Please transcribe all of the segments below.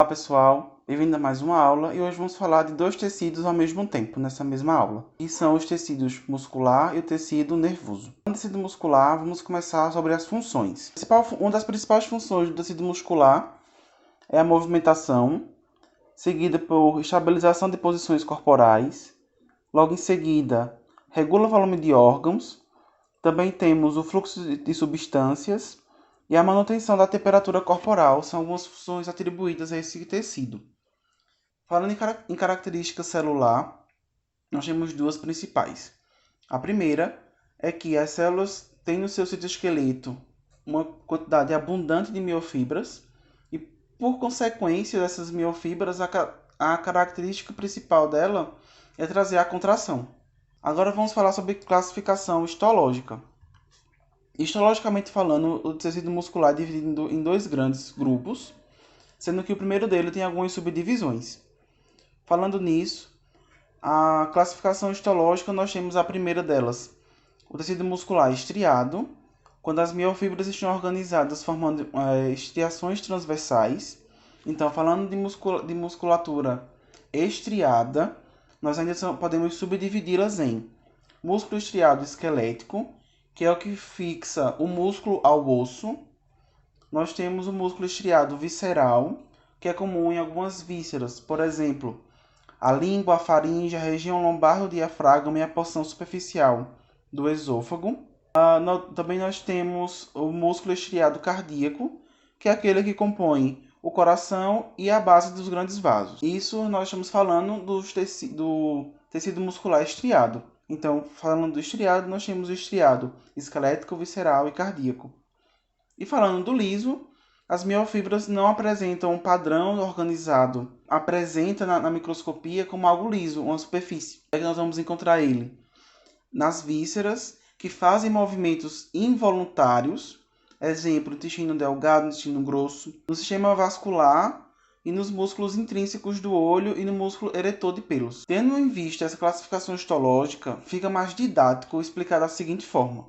Olá pessoal, bem-vindo a mais uma aula e hoje vamos falar de dois tecidos ao mesmo tempo nessa mesma aula, que são os tecidos muscular e o tecido nervoso. No tecido muscular, vamos começar sobre as funções. Uma das principais funções do tecido muscular é a movimentação, seguida por estabilização de posições corporais, logo em seguida regula o volume de órgãos, também temos o fluxo de substâncias e a manutenção da temperatura corporal são algumas funções atribuídas a esse tecido. Falando em característica celular, nós temos duas principais. A primeira é que as células têm no seu citoesqueleto uma quantidade abundante de miofibras e, por consequência dessas miofibras, a característica principal dela é trazer a contração. Agora vamos falar sobre classificação histológica. Histologicamente falando, o tecido muscular é dividido em dois grandes grupos, sendo que o primeiro dele tem algumas subdivisões. Falando nisso, a classificação histológica, nós temos a primeira delas, o tecido muscular estriado, quando as miofibras estão organizadas formando estriações transversais. Então, falando de musculatura estriada, nós ainda podemos subdividi-las em músculo estriado esquelético, que é o que fixa o músculo ao osso. Nós temos o músculo estriado visceral, que é comum em algumas vísceras, por exemplo, a língua, a faringe, a região lombar do diafragma e a porção superficial do esôfago. Também nós temos o músculo estriado cardíaco, que é aquele que compõe o coração e a base dos grandes vasos. Isso nós estamos falando do tecido muscular estriado. Então, falando do estriado, nós temos o estriado esquelético, visceral e cardíaco. E falando do liso, as miofibras não apresentam um padrão organizado. Apresenta na microscopia como algo liso, uma superfície. É que nós vamos encontrar ele nas vísceras, que fazem movimentos involuntários, exemplo, intestino delgado, intestino grosso, no sistema vascular e nos músculos intrínsecos do olho e no músculo eretor de pelos. Tendo em vista essa classificação histológica, fica mais didático explicar da seguinte forma.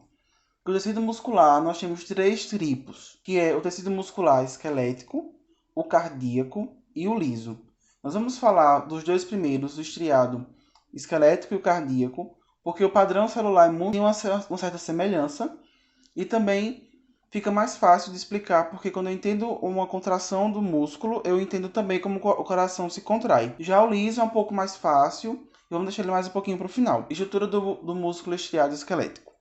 No tecido muscular, nós temos três tipos, que é o tecido muscular esquelético, o cardíaco e o liso. Nós vamos falar dos dois primeiros, o estriado esquelético e o cardíaco, porque o padrão celular tem uma certa semelhança e também fica mais fácil de explicar, porque quando eu entendo uma contração do músculo, eu entendo também como o coração se contrai. Já o liso é um pouco mais fácil, e vamos deixar ele mais um pouquinho para o final. Estrutura do músculo estriado esquelético.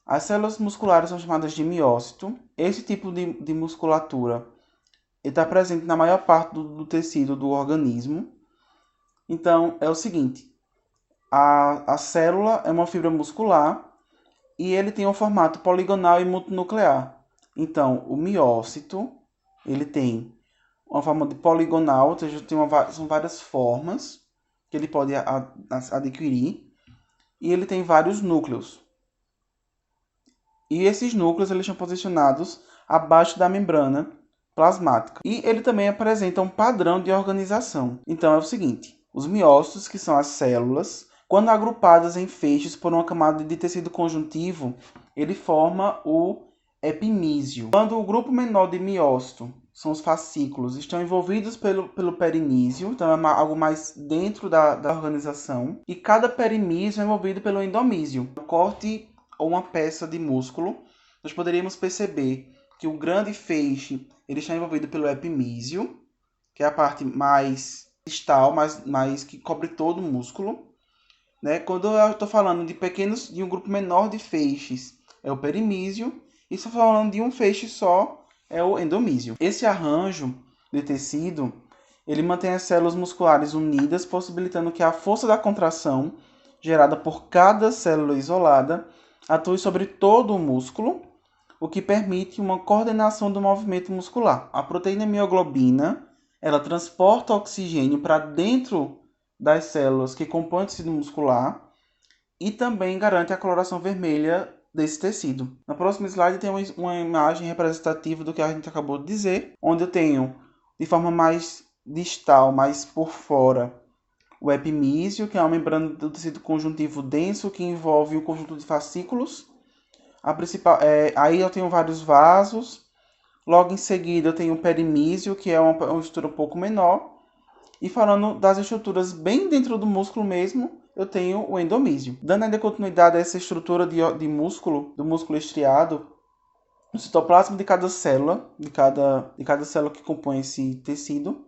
As células musculares são chamadas de miócito. Esse tipo de musculatura está presente na maior parte do tecido do organismo. Então, é o seguinte. A célula é uma fibra muscular e ele tem um formato poligonal e multinuclear. Então, o miócito, ele tem uma forma de poligonal, ou seja, são várias formas que ele pode adquirir, e ele tem vários núcleos. E esses núcleos eles estão posicionados abaixo da membrana plasmática. E ele também apresenta um padrão de organização. Então, é o seguinte, os miócitos, que são as células, quando agrupadas em feixes por uma camada de tecido conjuntivo, ele forma o epimísio. Quando o grupo menor de miócito, são os fascículos, estão envolvidos pelo perimísio, então é algo mais dentro da organização, e cada perimísio é envolvido pelo endomísio. Um corte ou uma peça de músculo, nós poderíamos perceber que o grande feixe ele está envolvido pelo epimísio, que é a parte mais distal, mais que cobre todo o músculo. Né? Quando eu estou falando de um grupo menor de feixes, é o perimísio, e estou falando de um feixe só, é o endomísio. Esse arranjo de tecido, ele mantém as células musculares unidas, possibilitando que a força da contração, gerada por cada célula isolada, atue sobre todo o músculo, o que permite uma coordenação do movimento muscular. A proteína mioglobina, ela transporta oxigênio para dentro das células que compõem o tecido muscular e também garante a coloração vermelha desse tecido. No próximo slide tem uma imagem representativa do que a gente acabou de dizer, onde eu tenho de forma mais distal, mais por fora, o epimísio, que é uma membrana do tecido conjuntivo denso que envolve um conjunto de fascículos. Aí eu tenho vários vasos, Logo em seguida eu tenho o perimísio, que é uma estrutura um pouco menor. E falando das estruturas bem dentro do músculo mesmo, eu tenho o endomísio. Dando ainda continuidade a essa estrutura de músculo, do músculo estriado, no citoplasma de cada célula, de cada célula que compõe esse tecido,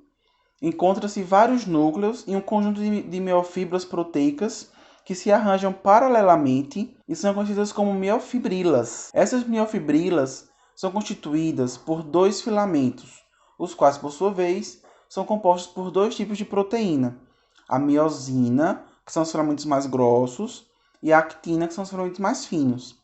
encontra-se vários núcleos e um conjunto de miofibras proteicas que se arranjam paralelamente e são conhecidas como miofibrilas. Essas miofibrilas são constituídas por dois filamentos, os quais, por sua vez, são compostos por dois tipos de proteína: a miosina, que são os filamentos mais grossos, e a actina, que são os filamentos mais finos.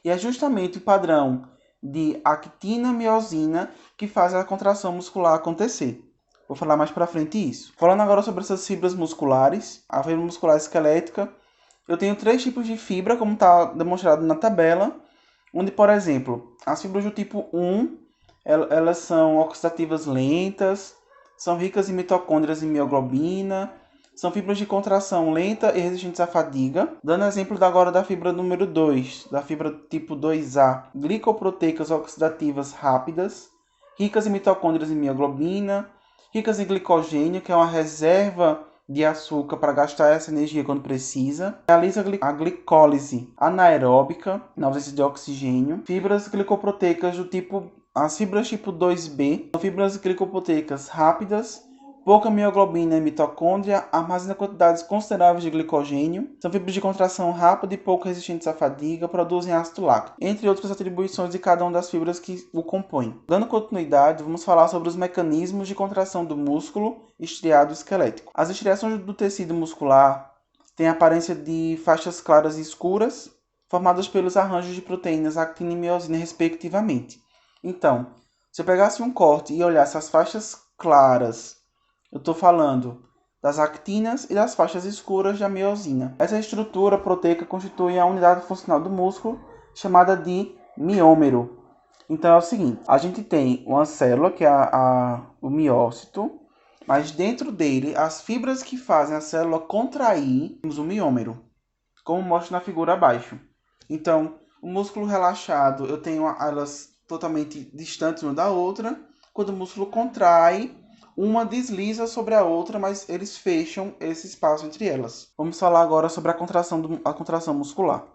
E é justamente o padrão de actina-miosina que faz a contração muscular acontecer. Vou falar mais para frente isso. Falando agora sobre essas fibras musculares, a fibra muscular esquelética, eu tenho três tipos de fibra, como está demonstrado na tabela, onde, por exemplo, as fibras do tipo 1, elas são oxidativas lentas, são ricas em mitocôndrias e mioglobina, são fibras de contração lenta e resistentes à fadiga. Dando exemplo agora da fibra número 2, da fibra tipo 2A, glicoproteicas oxidativas rápidas, ricas em mitocôndrias e mioglobina, ricas em glicogênio, que é uma reserva de açúcar para gastar essa energia quando precisa. Realiza a glicólise anaeróbica, na ausência de oxigênio. Fibras glicoproteicas do tipo... As fibras tipo 2B são fibras glicoproteicas rápidas, pouca mioglobina e mitocôndria, armazenam quantidades consideráveis de glicogênio, são fibras de contração rápida e pouco resistentes à fadiga, produzem ácido láctico, entre outras atribuições de cada uma das fibras que o compõem. Dando continuidade, vamos falar sobre os mecanismos de contração do músculo estriado esquelético. As estriações do tecido muscular têm a aparência de faixas claras e escuras, formadas pelos arranjos de proteínas actina e miosina, respectivamente. Então, se eu pegasse um corte e olhasse as faixas claras, eu estou falando das actinas e das faixas escuras da miosina. Essa estrutura proteica constitui a unidade funcional do músculo, chamada de miômero. Então é o seguinte, a gente tem uma célula, que é o miócito, mas dentro dele, as fibras que fazem a célula contrair, temos o miômero, como mostra na figura abaixo. Então, o músculo relaxado, eu tenho elas totalmente distantes uma da outra. Quando o músculo contrai, uma desliza sobre a outra, mas eles fecham esse espaço entre elas. Vamos falar agora sobre a contração muscular.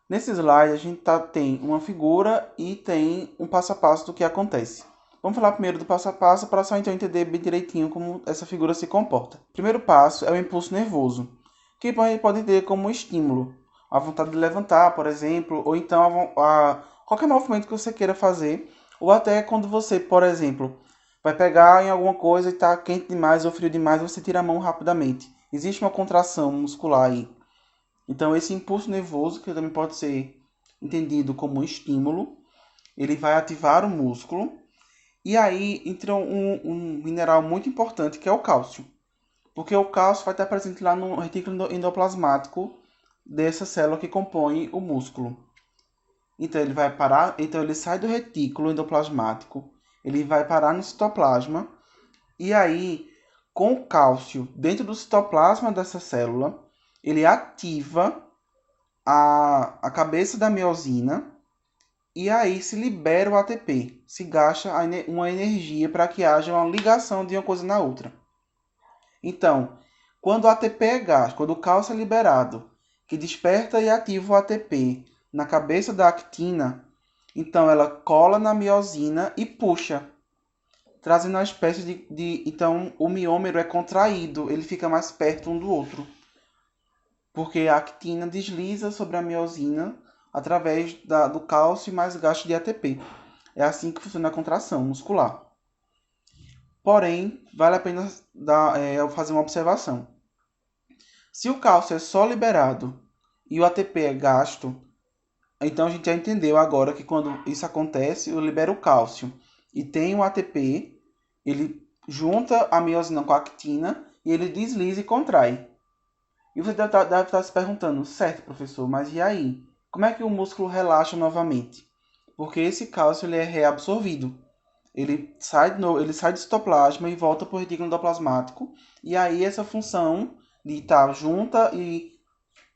Nesse slide, a gente tem uma figura e tem um passo a passo do que acontece. Vamos falar primeiro do passo a passo para só então entender bem direitinho como essa figura se comporta. O primeiro passo é o impulso nervoso, que a gente pode entender como um estímulo. A vontade de levantar, por exemplo, ou então qualquer movimento que você queira fazer, ou até quando você, por exemplo, vai pegar em alguma coisa e está quente demais ou frio demais, você tira a mão rapidamente. Existe uma contração muscular aí. Então, esse impulso nervoso, que também pode ser entendido como um estímulo, ele vai ativar o músculo. E aí entra um mineral muito importante, que é o cálcio. Porque o cálcio vai estar presente lá no retículo endoplasmático dessa célula que compõe o músculo. Então, ele sai do retículo endoplasmático, ele vai parar no citoplasma, e aí, com o cálcio dentro do citoplasma dessa célula, ele ativa a cabeça da miosina, e aí se libera o ATP, se gasta uma energia para que haja uma ligação de uma coisa na outra. Então, quando o ATP é gasto, quando o cálcio é liberado, que desperta e ativa o ATP na cabeça da actina, então ela cola na miosina e puxa, trazendo uma espécie Então, o miômero é contraído, ele fica mais perto um do outro. Porque a actina desliza sobre a miosina através do cálcio e mais gasto de ATP. É assim que funciona a contração muscular. Porém, vale a pena fazer uma observação. Se o cálcio é só liberado e o ATP é gasto, então a gente já entendeu agora que quando isso acontece, eu libero o cálcio e tem o ATP, ele junta a miosina com a actina e ele desliza e contrai. E você deve estar se perguntando, certo, professor, mas e aí? Como é que o músculo relaxa novamente? Porque esse cálcio ele é reabsorvido. Ele sai do citoplasma e volta para o retículo endoplasmático. E aí essa função de estar junta e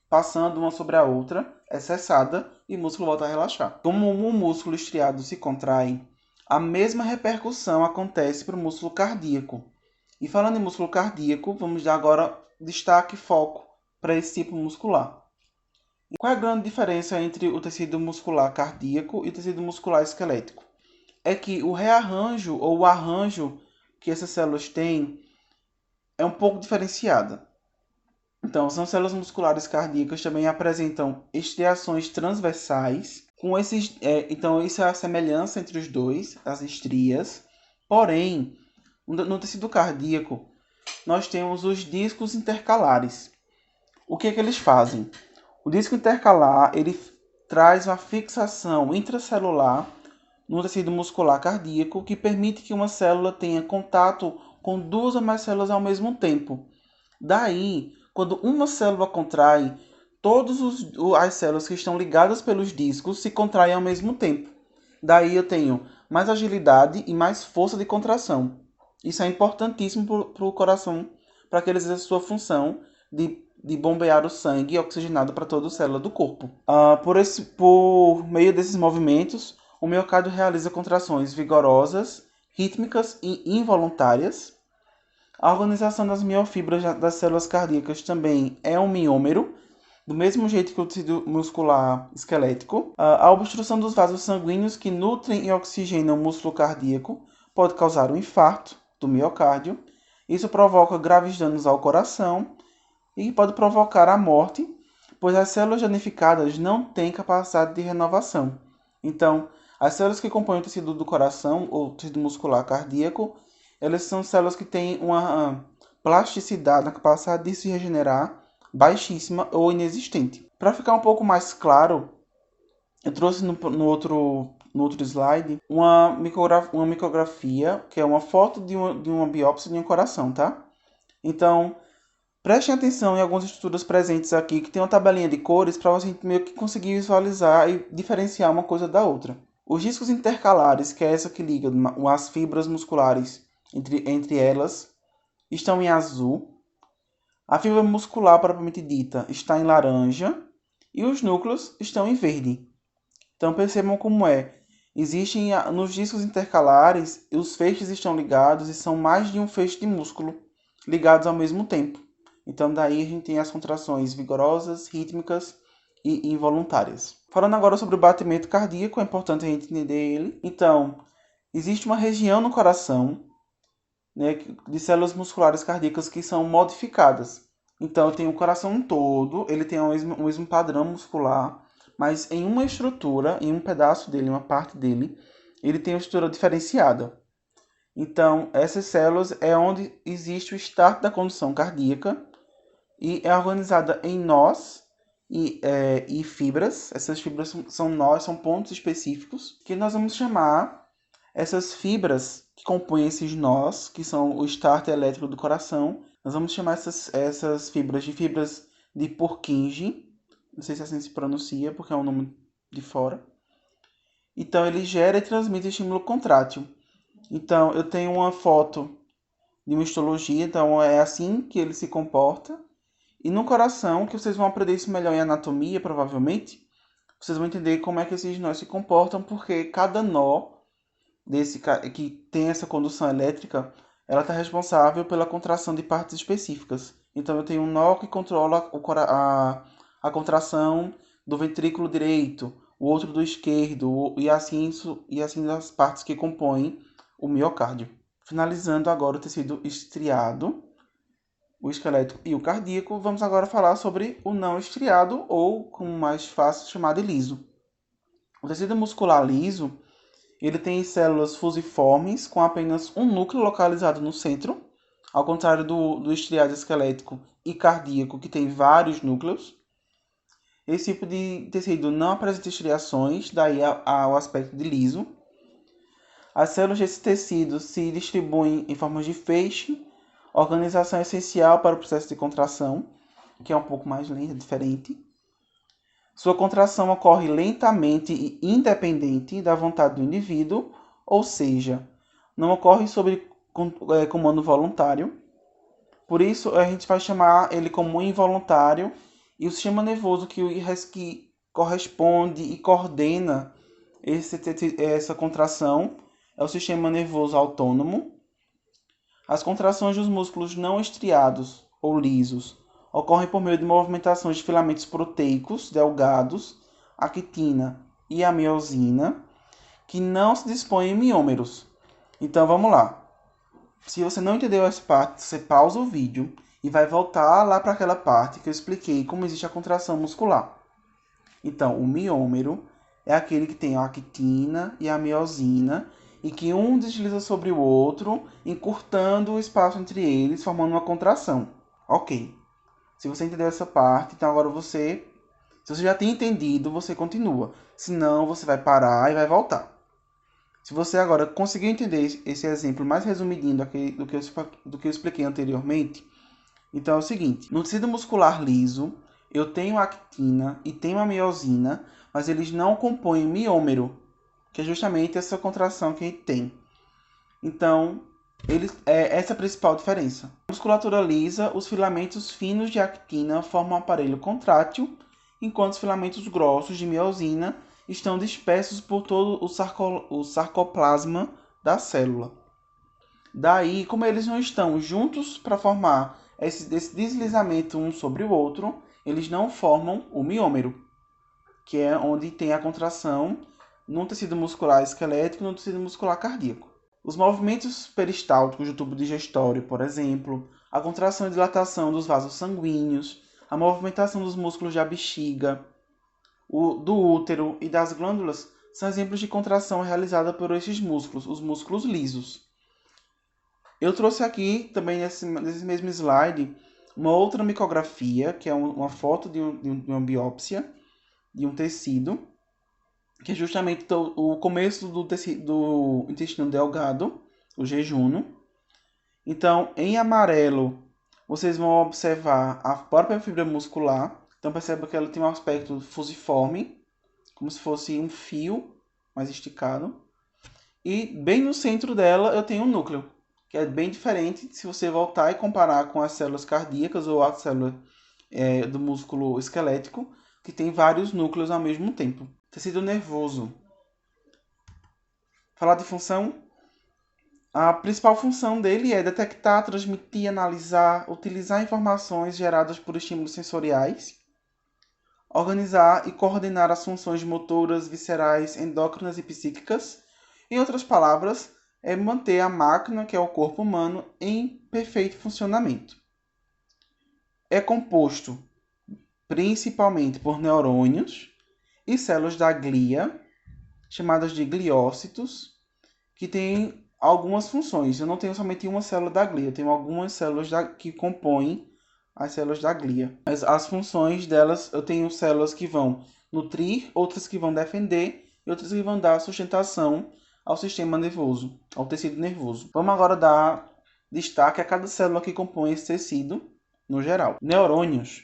passando uma sobre a outra é cessada e o músculo volta a relaxar. Como o músculo estriado se contrai A mesma repercussão acontece para o músculo cardíaco. E falando em músculo cardíaco, vamos dar agora destaque e foco para esse tipo muscular. E qual é a grande diferença entre o tecido muscular cardíaco e o tecido muscular esquelético? É que o rearranjo ou o arranjo que essas células têm é um pouco diferenciada. Então, são células musculares cardíacas também apresentam estriações transversais. Então, isso é a semelhança entre os dois, as estrias. Porém, no tecido cardíaco, nós temos os discos intercalares. O que é que eles fazem? O disco intercalar ele traz uma fixação intracelular no tecido muscular cardíaco que permite que uma célula tenha contato com duas ou mais células ao mesmo tempo. Daí, quando uma célula contrai, todas as células que estão ligadas pelos discos se contraem ao mesmo tempo. Daí eu tenho mais agilidade e mais força de contração. Isso é importantíssimo para o coração, para que ele exerça sua função de bombear o sangue oxigenado para toda a célula do corpo. Por meio desses movimentos, o miocárdio realiza contrações vigorosas, rítmicas e involuntárias. A organização das miofibras das células cardíacas também é um miômero, do mesmo jeito que o tecido muscular esquelético. A obstrução dos vasos sanguíneos que nutrem e oxigenam o músculo cardíaco pode causar um infarto do miocárdio. Isso provoca graves danos ao coração e pode provocar a morte, pois as células danificadas não têm capacidade de renovação. Então, as células que compõem o tecido do coração ou tecido muscular cardíaco, elas são células que têm uma plasticidade, na capacidade de se regenerar baixíssima ou inexistente. Para ficar um pouco mais claro, eu trouxe no outro slide uma micrografia, que é uma foto de uma biópsia de um coração, tá? Então, prestem atenção em algumas estruturas presentes aqui, que tem uma tabelinha de cores para você meio que conseguir visualizar e diferenciar uma coisa da outra. Os discos intercalares, que é essa que liga as fibras musculares entre elas, estão em azul. A fibra muscular propriamente dita está em laranja e os núcleos estão em verde. Então percebam como é. Existem nos discos intercalares, os feixes estão ligados e são mais de um feixe de músculo ligados ao mesmo tempo. Então daí a gente tem as contrações vigorosas, rítmicas e involuntárias. Falando agora sobre o batimento cardíaco, é importante a gente entender ele. Então, existe uma região no coração, né, de células musculares cardíacas que são modificadas. Então, eu tenho o coração todo, ele tem o mesmo padrão muscular, mas em uma estrutura, em um pedaço dele, uma parte dele, ele tem uma estrutura diferenciada. Então, essas células é onde existe o start da condução cardíaca e é organizada em nós e fibras. Essas fibras são nós, são pontos específicos que nós vamos chamar essas fibras que compõem esses nós, que são o starter elétrico do coração. Nós vamos chamar essas fibras de Purkinje. Não sei se assim se pronuncia, porque é um nome de fora. Então, ele gera e transmite estímulo contrátil. Então, eu tenho uma foto de uma histologia, então é assim que ele se comporta. E no coração, que vocês vão aprender isso melhor em anatomia, provavelmente, vocês vão entender como é que esses nós se comportam, porque cada nó que tem essa condução elétrica, ela está responsável pela contração de partes específicas. Então, eu tenho um nó que controla a contração do ventrículo direito, o outro do esquerdo, e assim das partes que compõem o miocárdio. Finalizando agora o tecido estriado, o esquelético e o cardíaco, vamos agora falar sobre o não estriado, ou, como mais fácil, chamado de liso. O tecido muscular liso, ele tem células fusiformes com apenas um núcleo localizado no centro, ao contrário do estriado esquelético e cardíaco, que tem vários núcleos. Esse tipo de tecido não apresenta estriações, daí ao aspecto de liso. As células desse tecido se distribuem em formas de feixe, organização essencial para o processo de contração, que é um pouco mais lenta, diferente. Sua contração ocorre lentamente e independente da vontade do indivíduo, ou seja, não ocorre sob comando voluntário. Por isso, a gente vai chamar ele como involuntário, e o sistema nervoso que corresponde e coordena essa contração é o sistema nervoso autônomo. As contrações dos músculos não estriados ou lisos ocorrem por meio de movimentações de filamentos proteicos delgados, actina e a miosina, que não se dispõem em miômeros. Então vamos lá. Se você não entendeu essa parte, você pausa o vídeo e vai voltar lá para aquela parte que eu expliquei como existe a contração muscular. Então, o miômero é aquele que tem a actina e a miosina e que um desliza sobre o outro, encurtando o espaço entre eles, formando uma contração. Ok. Se você entendeu essa parte, então agora se você já tem entendido, você continua. Se não, você vai parar e vai voltar. Se você agora conseguiu entender esse exemplo mais resumidinho do que eu expliquei anteriormente, então é o seguinte: no tecido muscular liso, eu tenho actina e tenho a miosina, mas eles não compõem miômero, que é justamente essa contração que a gente tem. Então, essa é a principal diferença. Na musculatura lisa, os filamentos finos de actina formam um aparelho contrátil, enquanto os filamentos grossos de miosina estão dispersos por todo o sarcoplasma da célula. Daí, como eles não estão juntos para formar esse deslizamento um sobre o outro, eles não formam o miômero, que é onde tem a contração no tecido muscular esquelético e no tecido muscular cardíaco. Os movimentos peristálticos do tubo digestório, por exemplo, a contração e dilatação dos vasos sanguíneos, a movimentação dos músculos da bexiga, do útero e das glândulas são exemplos de contração realizada por esses músculos, os músculos lisos. Eu trouxe aqui também nesse mesmo slide uma outra micografia, que é uma foto de uma biópsia de um tecido, que é justamente o começo do intestino delgado, o jejunum. Então, em amarelo, vocês vão observar a própria fibra muscular. Então, perceba que ela tem um aspecto fusiforme, como se fosse um fio mais esticado. E bem no centro dela eu tenho um núcleo, que é bem diferente se você voltar e comparar com as células cardíacas ou a célula do músculo esquelético, que tem vários núcleos ao mesmo tempo. Tecido nervoso. Falar de função. A principal função dele é detectar, transmitir, analisar, utilizar informações geradas por estímulos sensoriais, organizar e coordenar as funções motoras, viscerais, endócrinas e psíquicas. Em outras palavras, é manter a máquina, que é o corpo humano, em perfeito funcionamento. É composto principalmente por neurônios e células da glia, chamadas de gliócitos, que têm algumas funções. Eu não tenho somente uma célula da glia, eu tenho algumas células que compõem as células da glia. As funções delas, eu tenho células que vão nutrir, outras que vão defender e outras que vão dar sustentação ao sistema nervoso, ao tecido nervoso. Vamos agora dar destaque a cada célula que compõe esse tecido no geral. Neurônios.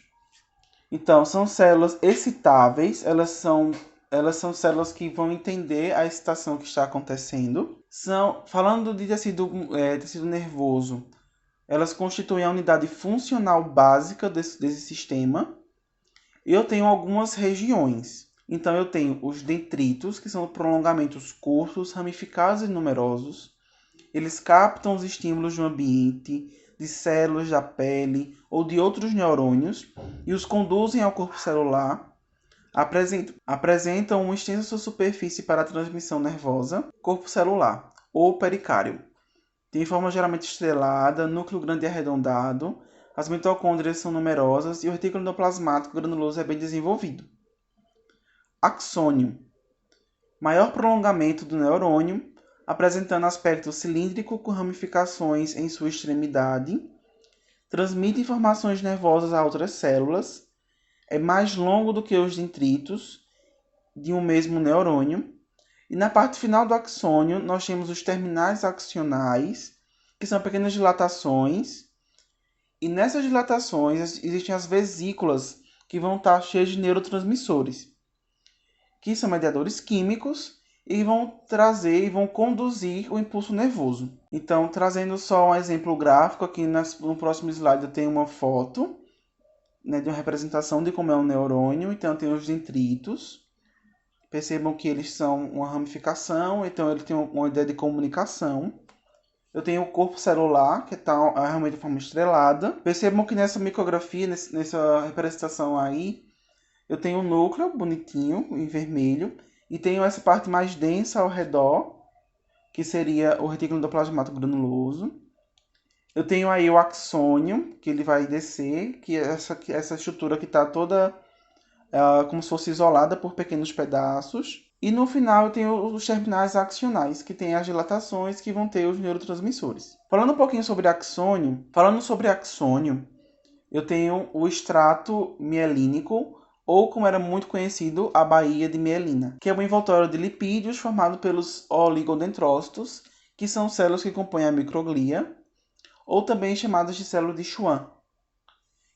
Então, são células excitáveis, elas são células que vão entender a excitação que está acontecendo. Falando de tecido nervoso, elas constituem a unidade funcional básica desse sistema. Eu tenho algumas regiões. Então, eu tenho os dendritos, que são prolongamentos curtos, ramificados e numerosos. Eles captam os estímulos do ambiente, de células da pele ou de outros neurônios e os conduzem ao corpo celular. Apresentam uma extensa superfície para a transmissão nervosa, corpo celular ou pericárdio. Tem forma geralmente estrelada, núcleo grande e arredondado, as mitocôndrias são numerosas e o retículo endoplasmático granuloso é bem desenvolvido. Axônio. Maior prolongamento do neurônio, apresentando aspecto cilíndrico com ramificações em sua extremidade. Transmite informações nervosas a outras células. É mais longo do que os dendritos de um mesmo neurônio. E na parte final do axônio, nós temos os terminais axonais, que são pequenas dilatações. E nessas dilatações existem as vesículas, que vão estar cheias de neurotransmissores, que são mediadores químicos e vão conduzir o impulso nervoso. Então, trazendo só um exemplo gráfico, aqui no próximo slide eu tenho uma foto, de uma representação de como é um neurônio. Então, eu tenho os dendritos, Percebam que eles são uma ramificação, então ele tem uma ideia de comunicação. Eu tenho o corpo celular, que está realmente de forma estrelada. Percebam que nessa micrografia, nessa representação aí, eu tenho o núcleo bonitinho, em vermelho, e tenho essa parte mais densa ao redor, que seria o retículo endoplasmático granuloso. Eu tenho aí o axônio, que ele vai descer, que é essa estrutura que está toda como se fosse isolada por pequenos pedaços. E no final eu tenho os terminais axionais, que tem as dilatações que vão ter os neurotransmissores. Falando um pouquinho sobre axônio, eu tenho o extrato mielínico, ou como era muito conhecido, a baía de mielina, que é um envoltório de lipídios formado pelos oligodendrócitos, que são células que compõem a microglia, ou também chamadas de células de Schwann.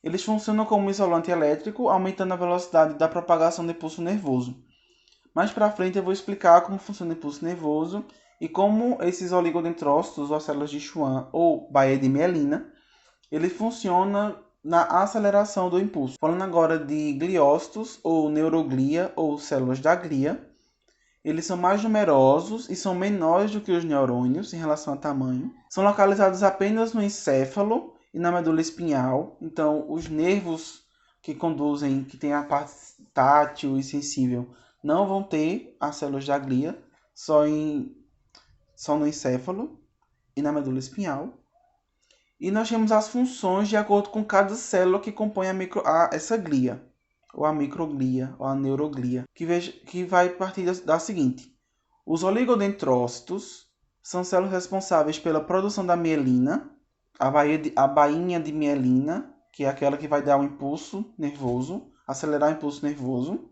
Eles funcionam como isolante elétrico, aumentando a velocidade da propagação do impulso nervoso. Mais para frente eu vou explicar como funciona o impulso nervoso e como esses oligodendrócitos, ou células de Schwann, ou baía de mielina, ele funciona na aceleração do impulso. Falando agora de gliócitos, ou neuroglia, ou células da glia, eles são mais numerosos e são menores do que os neurônios em relação a tamanho. São localizados apenas no encéfalo e na medula espinhal. Então, os nervos que conduzem, que tem a parte tátil e sensível, não vão ter as células da glia, só no encéfalo e na medula espinhal. E nós temos as funções de acordo com cada célula que compõe essa glia, ou a microglia, ou a neuroglia, que vai partir da seguinte. Os oligodendrócitos são células responsáveis pela produção da mielina, a bainha de mielina, que é aquela que vai dar o impulso nervoso, acelerar o impulso nervoso.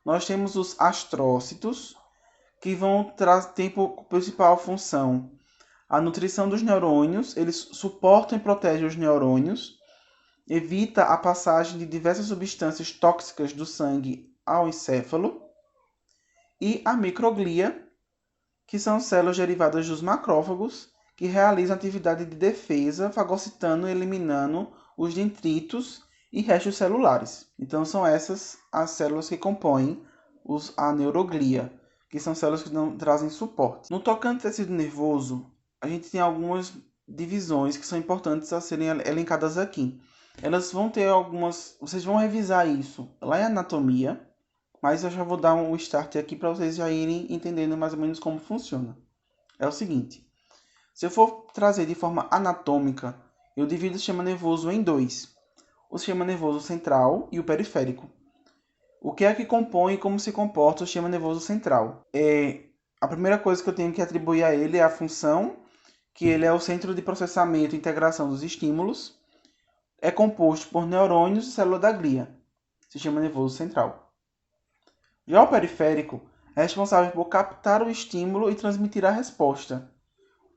Nós temos os astrócitos, que vão ter por principal função a nutrição dos neurônios. Eles suportam e protegem os neurônios, evita a passagem de diversas substâncias tóxicas do sangue ao encéfalo. E a microglia, que são células derivadas dos macrófagos, que realizam atividade de defesa, fagocitando e eliminando os detritos e restos celulares. Então são essas as células que compõem a neuroglia, que são células que não trazem suporte. No tocante ao tecido nervoso, a gente tem algumas divisões que são importantes a serem elencadas aqui. Elas vão ter algumas... Vocês vão revisar isso lá em anatomia, mas eu já vou dar um start aqui para vocês já irem entendendo mais ou menos como funciona. É o seguinte. Se eu for trazer de forma anatômica, eu divido o sistema nervoso em dois. O sistema nervoso central e o periférico. O que é que compõe e como se comporta o sistema nervoso central? A primeira coisa que eu tenho que atribuir a ele é a função, que ele é o centro de processamento e integração dos estímulos. É composto por neurônios e célula da glia, sistema nervoso central. Já o periférico é responsável por captar o estímulo e transmitir a resposta.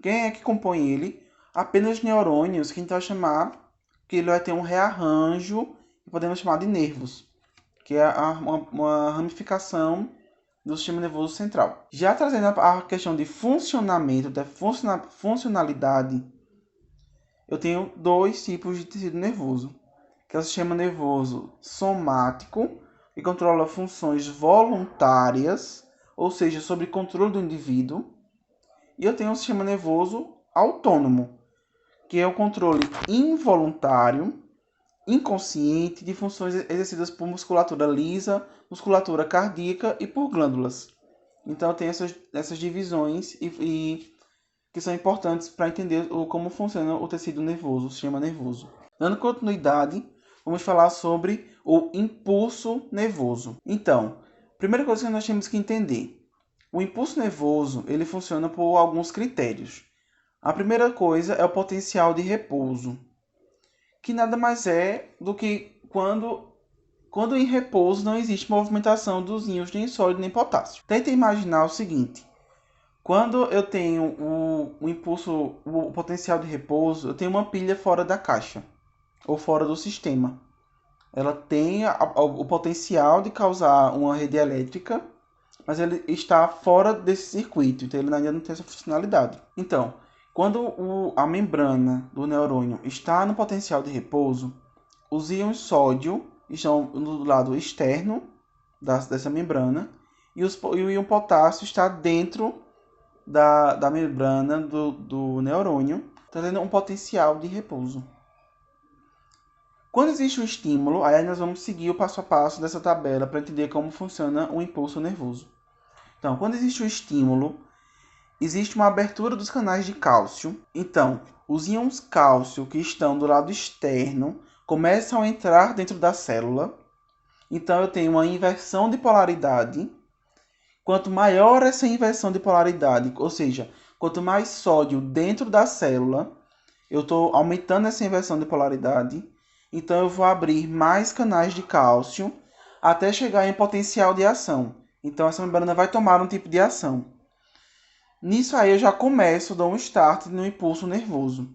Quem é que compõe ele? Apenas neurônios, que a gente vai chamar, que ele vai ter um rearranjo, que podemos chamar de nervos, que é uma ramificação do sistema nervoso central. Já trazendo a questão de funcionamento, da funcionalidade, eu tenho dois tipos de tecido nervoso, que é o sistema nervoso somático, que controla funções voluntárias, ou seja, sob controle do indivíduo, e eu tenho o sistema nervoso autônomo, que é o controle involuntário, inconsciente de funções exercidas por musculatura lisa, musculatura cardíaca e por glândulas. Então eu tenho essas divisões e que são importantes para entender como funciona o tecido nervoso, o sistema nervoso. Dando continuidade, vamos falar sobre o impulso nervoso. Então, primeira coisa que nós temos que entender. O impulso nervoso ele funciona por alguns critérios. A primeira coisa é o potencial de repouso, que nada mais é do que quando em repouso não existe movimentação dos íons nem sólido nem potássio. Tenta imaginar o seguinte. Quando eu tenho o potencial de repouso, eu tenho uma pilha fora da caixa, ou fora do sistema. Ela tem o potencial de causar uma rede elétrica, mas ele está fora desse circuito, então ele ainda não tem essa funcionalidade. Então, quando a membrana do neurônio está no potencial de repouso, os íons sódio estão do lado externo dessa membrana, e o potássio está dentro da membrana do neurônio, trazendo um potencial de repouso. Quando existe um estímulo, aí nós vamos seguir o passo a passo dessa tabela para entender como funciona o impulso nervoso. Então, quando existe um estímulo, existe uma abertura dos canais de cálcio. Então, os íons cálcio que estão do lado externo começam a entrar dentro da célula. Então, eu tenho uma inversão de polaridade. Quanto maior essa inversão de polaridade, ou seja, quanto mais sódio dentro da célula, eu estou aumentando essa inversão de polaridade. Então, eu vou abrir mais canais de cálcio até chegar em potencial de ação. Então, essa membrana vai tomar um tipo de ação. Nisso aí, eu já começo, dou um start no impulso nervoso.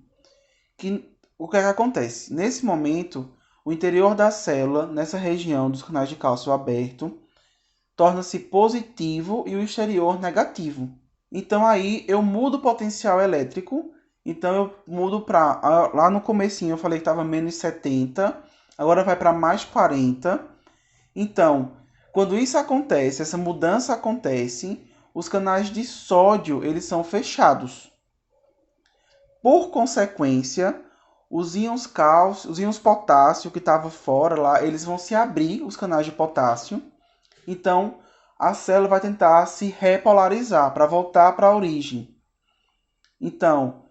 O que é que acontece? Nesse momento, o interior da célula, nessa região dos canais de cálcio aberto, torna-se positivo e o exterior negativo. Então, aí, eu mudo o potencial elétrico. Então, eu mudo para... Lá no comecinho, eu falei que estava menos 70. Agora vai para mais 40. Então, quando isso acontece, essa mudança acontece, os canais de sódio eles são fechados. Por consequência, os íons cálcio, os íons potássio que estavam fora lá, eles vão se abrir, os canais de potássio. Então, a célula vai tentar se repolarizar para voltar para a origem. Então,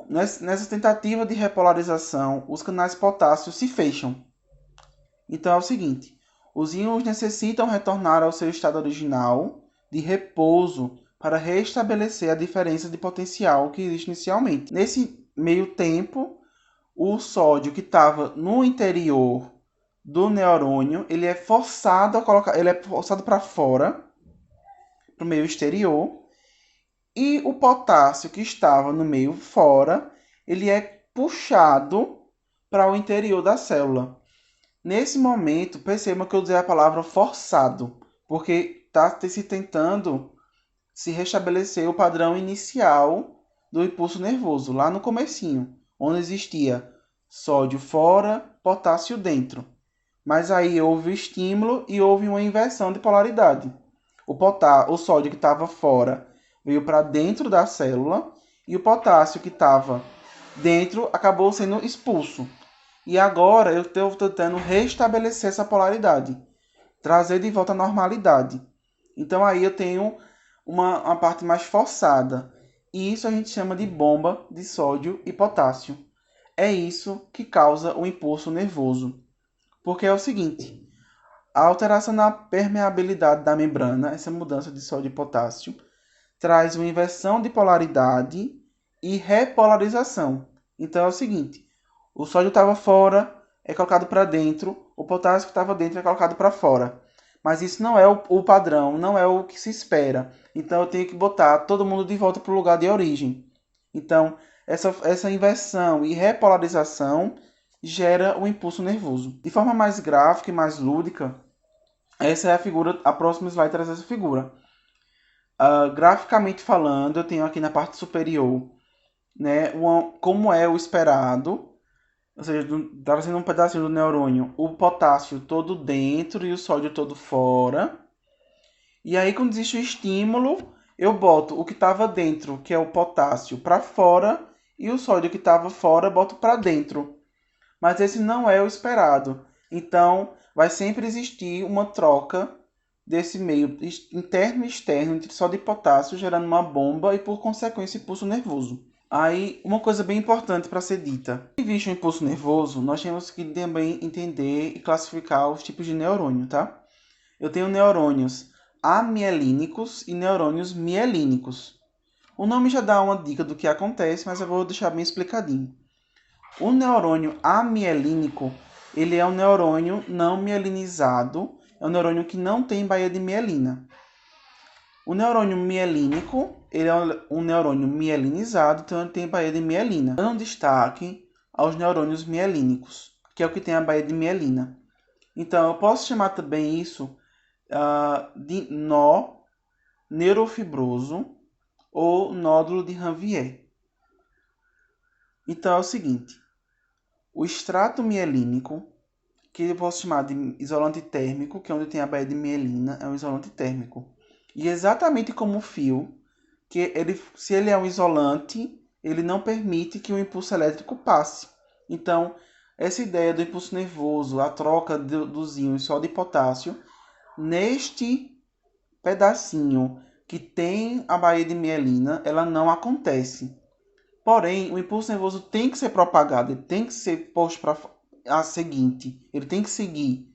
nessa tentativa de repolarização, os canais potássio se fecham. Então é o seguinte, os íons necessitam retornar ao seu estado original de repouso para restabelecer a diferença de potencial que existe inicialmente. Nesse meio tempo, o sódio que estava no interior do neurônio, ele é forçado para fora, para o meio exterior, e o potássio que estava no meio fora, ele é puxado para o interior da célula. Nesse momento, percebam que eu usei a palavra forçado, porque está se tentando se restabelecer o padrão inicial do impulso nervoso, lá no comecinho, onde existia sódio fora, potássio dentro. Mas aí houve o estímulo e houve uma inversão de polaridade. O sódio que estava fora veio para dentro da célula e o potássio que estava dentro acabou sendo expulso. E agora eu estou tentando restabelecer essa polaridade, trazer de volta a normalidade. Então aí eu tenho uma parte mais forçada. E isso a gente chama de bomba de sódio e potássio. É isso que causa o impulso nervoso. Porque é o seguinte, a alteração na permeabilidade da membrana, essa mudança de sódio e potássio, traz uma inversão de polaridade e repolarização. Então é o seguinte, o sódio estava fora, é colocado para dentro, o potássio que estava dentro é colocado para fora. Mas isso não é o padrão, não é o que se espera. Então eu tenho que botar todo mundo de volta para o lugar de origem. Então, essa inversão e repolarização gera o impulso nervoso. De forma mais gráfica e mais lúdica, essa é a figura, a próxima slide traz essa figura. Graficamente falando, eu tenho aqui na parte superior, né, como é o esperado, ou seja, trazendo um pedacinho do neurônio, o potássio todo dentro e o sódio todo fora. E aí, quando existe o estímulo, eu boto o que estava dentro, que é o potássio, para fora, e o sódio que estava fora, boto para dentro. Mas esse não é o esperado. Então, vai sempre existir uma troca desse meio interno e externo entre sódio e potássio, gerando uma bomba e, por consequência, impulso nervoso. Aí, uma coisa bem importante para ser dita. Se existe um impulso nervoso, nós temos que também entender e classificar os tipos de neurônio, tá? Eu tenho neurônios amielínicos e neurônios mielínicos. O nome já dá uma dica do que acontece, mas eu vou deixar bem explicadinho. O neurônio amielínico, ele é um neurônio não mielinizado, é um neurônio que não tem baía de mielina. O neurônio mielínico, ele é um neurônio mielinizado, então ele tem baía de mielina. Dando destaque aos neurônios mielínicos, que é o que tem a baía de mielina. Então, eu posso chamar também isso de nó neurofibroso ou nódulo de Ranvier. Então, é o seguinte. O extrato mielínico, que eu posso chamar de isolante térmico, que é onde tem a baía de mielina, é um isolante térmico. E exatamente como o fio, que se ele é um isolante, ele não permite que o impulso elétrico passe. Então, essa ideia do impulso nervoso, a troca dos íons só de potássio, neste pedacinho que tem a baía de mielina, ela não acontece. Porém, o impulso nervoso tem que ser propagado, ele tem que ser posto para a seguinte, ele tem que seguir.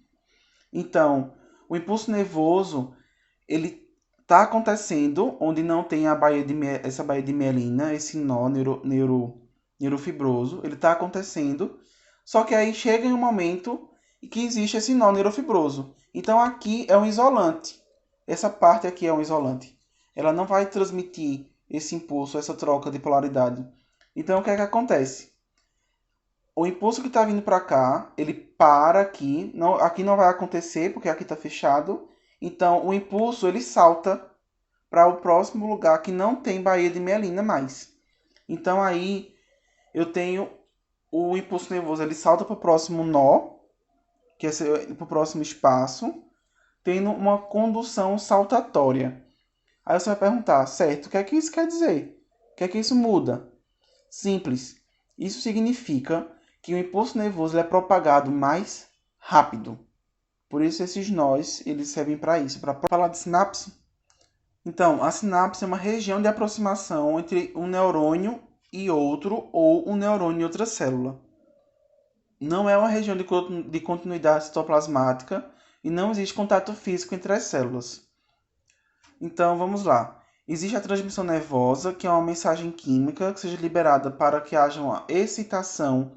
Então, o impulso nervoso, ele está acontecendo onde não tem essa baía de mielina, esse nó neurofibroso, ele está acontecendo, só que aí chega em um momento que existe esse nó neurofibroso. Então aqui é um isolante. Essa parte aqui é um isolante. Ela não vai transmitir esse impulso, essa troca de polaridade. Então o que é que acontece? O impulso que está vindo para cá, ele para aqui. Não, aqui não vai acontecer, porque aqui está fechado. Então, o impulso, ele salta para o próximo lugar que não tem baía de mielina mais. Então, aí, eu tenho o impulso nervoso, ele salta para o próximo nó, que é para o próximo espaço, tendo uma condução saltatória. Aí você vai perguntar, certo, o que é que isso quer dizer? O que é que isso muda? Simples. Isso significa que o impulso nervoso é propagado mais rápido. Por isso esses nós, eles servem para isso. Para falar de sinapse, então, a sinapse é uma região de aproximação entre um neurônio e outro, ou um neurônio e outra célula. Não é uma região de continuidade citoplasmática e não existe contato físico entre as células. Então, vamos lá. Existe a transmissão nervosa, que é uma mensagem química que seja liberada para que haja uma excitação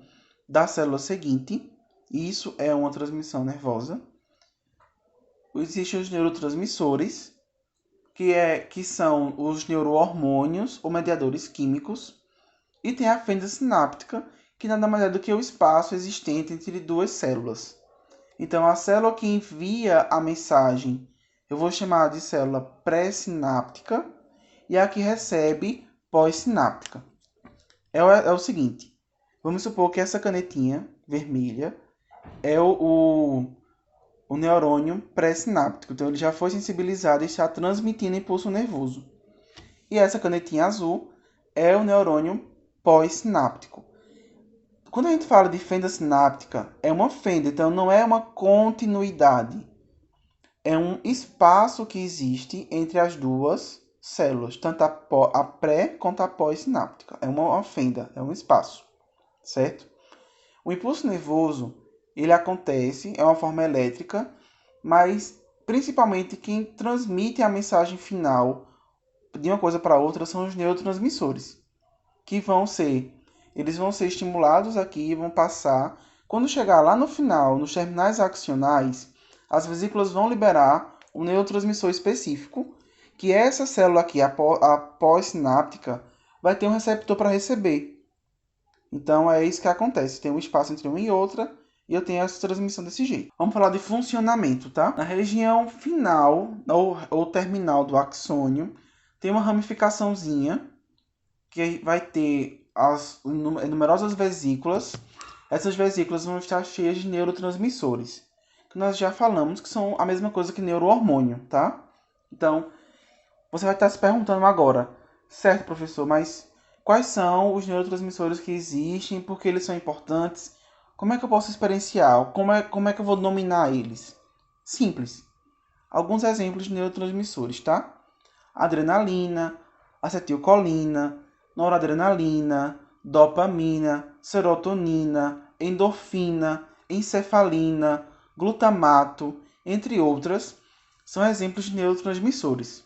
da célula seguinte. Isso é uma transmissão nervosa. Existem os neurotransmissores, que são os neurohormônios ou mediadores químicos. E tem a fenda sináptica, que nada mais é do que o espaço existente entre duas células. Então, a célula que envia a mensagem, eu vou chamar de célula pré-sináptica, e a que recebe pós-sináptica. É o seguinte, vamos supor que essa canetinha vermelha é o neurônio pré-sináptico. Então, ele já foi sensibilizado e está transmitindo impulso nervoso. E essa canetinha azul é o neurônio pós-sináptico. Quando a gente fala de fenda sináptica, é uma fenda, então não é uma continuidade. É um espaço que existe entre as duas células, tanto a pré quanto a pós-sináptica. É uma fenda, é um espaço, certo? O impulso nervoso, ele acontece, é uma forma elétrica, mas principalmente quem transmite a mensagem final de uma coisa para outra são os neurotransmissores, que eles vão ser estimulados aqui e vão passar. Quando chegar lá no final, nos terminais axonais, as vesículas vão liberar um neurotransmissor específico, que essa célula aqui, a pós-sináptica, vai ter um receptor para receber. Então é isso que acontece. Tem um espaço entre uma e outra e eu tenho essa transmissão desse jeito. Vamos falar de funcionamento, tá? Na região final ou terminal do axônio, tem uma ramificaçãozinha que vai ter as numerosas vesículas. Essas vesículas vão estar cheias de neurotransmissores, que nós já falamos que são a mesma coisa que neurohormônio, tá? Então, você vai estar se perguntando agora, certo, professor, mas quais são os neurotransmissores que existem, por que eles são importantes, como é que eu posso experienciar, como é que eu vou nominar eles? Simples. Alguns exemplos de neurotransmissores, tá? Adrenalina, acetilcolina, noradrenalina, dopamina, serotonina, endorfina, encefalina, glutamato, entre outras, são exemplos de neurotransmissores.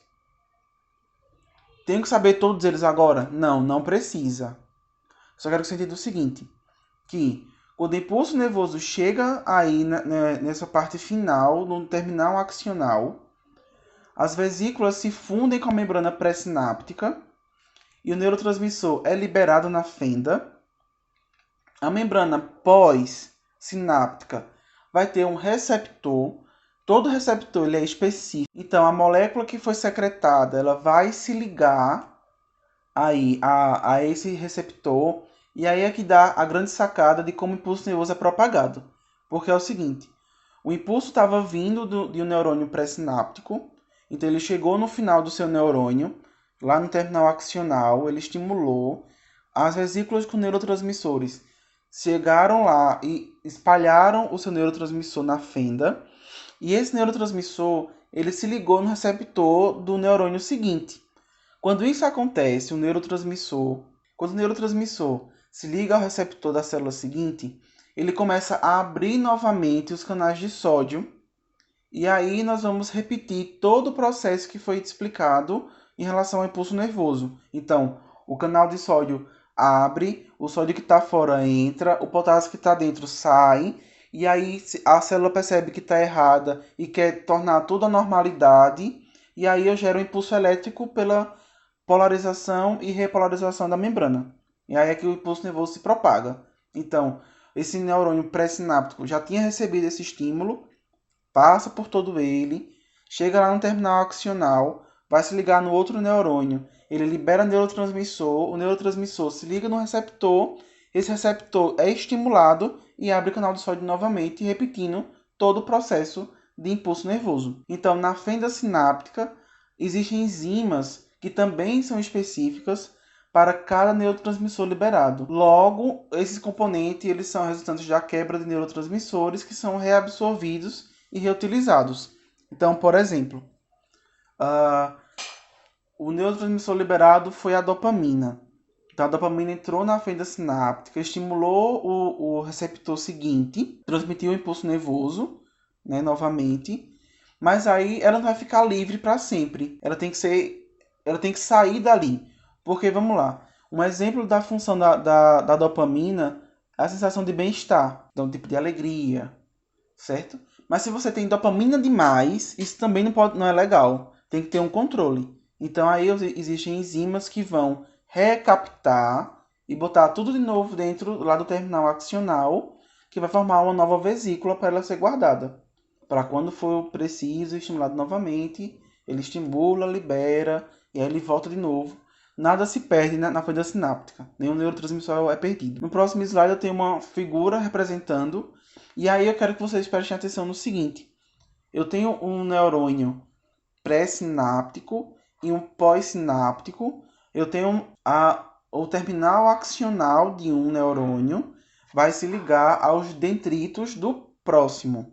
Tenho que saber todos eles agora? Não, não precisa. Só quero que você entenda o seguinte, que quando o impulso nervoso chega aí nessa parte final, no terminal axonal, as vesículas se fundem com a membrana pré-sináptica e o neurotransmissor é liberado na fenda. A membrana pós-sináptica vai ter um receptor. Todo receptor ele é específico. Então, a molécula que foi secretada ela vai se ligar aí a esse receptor. E aí é que dá a grande sacada de como o impulso nervoso é propagado. Porque é o seguinte, o impulso estava vindo de um neurônio pré-sináptico Então ele chegou no final do seu neurônio, lá no terminal axional, ele estimulou as vesículas com neurotransmissores. Chegaram lá e espalharam o seu neurotransmissor na fenda, e esse neurotransmissor ele se ligou no receptor do neurônio seguinte. Quando isso acontece, quando o neurotransmissor se liga ao receptor da célula seguinte, ele começa a abrir novamente os canais de sódio, e aí nós vamos repetir todo o processo que foi explicado em relação ao impulso nervoso. Então, o canal de sódio abre, o sódio que está fora entra, o potássio que está dentro sai, e aí a célula percebe que está errada e quer tornar tudo a normalidade, e aí eu gero um impulso elétrico pela polarização e repolarização da membrana. E aí é que o impulso nervoso se propaga. Então, esse neurônio pré-sináptico já tinha recebido esse estímulo, passa por todo ele, chega lá no terminal axional, vai se ligar no outro neurônio, ele libera neurotransmissor, o neurotransmissor se liga no receptor, esse receptor é estimulado e abre o canal de sódio novamente, repetindo todo o processo de impulso nervoso. Então, na fenda sináptica, existem enzimas que também são específicas para cada neurotransmissor liberado. Logo, esses componentes eles são resultantes da quebra de neurotransmissores que são reabsorvidos e reutilizados. Então, por exemplo, o neurotransmissor liberado foi a dopamina. Então, a dopamina entrou na fenda sináptica, estimulou o receptor seguinte, transmitiu o impulso nervoso, né, novamente, mas aí ela não vai ficar livre para sempre. Ela tem que sair dali. Porque, vamos lá, um exemplo da função da dopamina é a sensação de bem-estar, então, tipo de alegria, certo? Mas se você tem dopamina demais, isso também não é legal. Tem que ter um controle. Então aí existem enzimas que vão recaptar e botar tudo de novo dentro lá do terminal axional, que vai formar uma nova vesícula para ela ser guardada. Para quando for preciso, estimulado novamente, ele estimula, libera, e aí ele volta de novo. Nada se perde na fenda sináptica. Nenhum neurotransmissor é perdido. No próximo slide eu tenho uma figura representando. E aí eu quero que vocês prestem atenção no seguinte. Eu tenho um neurônio pré-sináptico e um pós-sináptico. Eu tenho o terminal axional de um neurônio vai se ligar aos dendritos do próximo.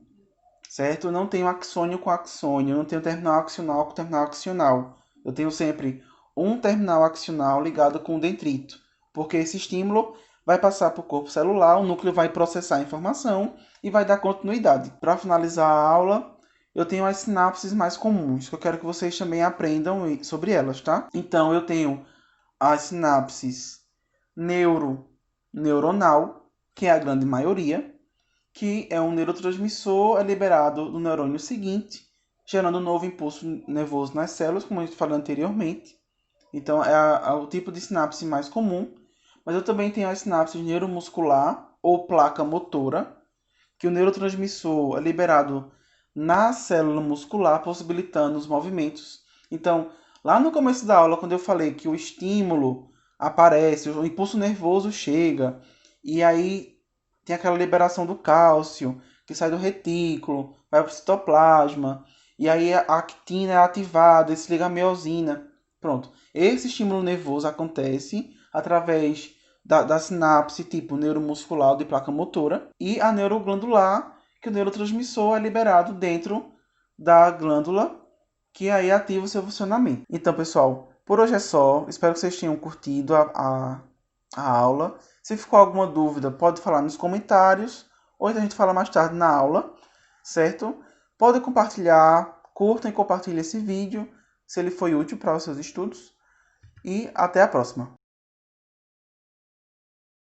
Certo? Eu não tenho axônio com axônio, eu não tenho terminal axional com terminal axional. Eu tenho sempre um terminal axional ligado com o dendrito, porque esse estímulo vai passar para o corpo celular, o núcleo vai processar a informação e vai dar continuidade. Para finalizar a aula, eu tenho as sinapses mais comuns, que eu quero que vocês também aprendam sobre elas, tá? Então, eu tenho as sinapses neuronal, que é a grande maioria, que é um neurotransmissor liberado do neurônio seguinte, gerando um novo impulso nervoso nas células, como a gente falou anteriormente. Então, é o tipo de sinapse mais comum. Mas eu também tenho as sinapses neuromuscular ou placa motora, que o neurotransmissor é liberado na célula muscular, possibilitando os movimentos. Então, lá no começo da aula, quando eu falei que o estímulo aparece, o impulso nervoso chega, e aí tem aquela liberação do cálcio, que sai do retículo, vai para o citoplasma, e aí a actina é ativada, e se liga a miosina. Pronto. Esse estímulo nervoso acontece através da sinapse tipo neuromuscular de placa motora e a neuroglandular, que o neurotransmissor é liberado dentro da glândula, que aí ativa o seu funcionamento. Então, pessoal, por hoje é só. Espero que vocês tenham curtido a aula. Se ficou alguma dúvida, pode falar nos comentários, ou então a gente fala mais tarde na aula, certo? Pode compartilhar, curtam e compartilhem esse vídeo, se ele foi útil para os seus estudos. E até a próxima!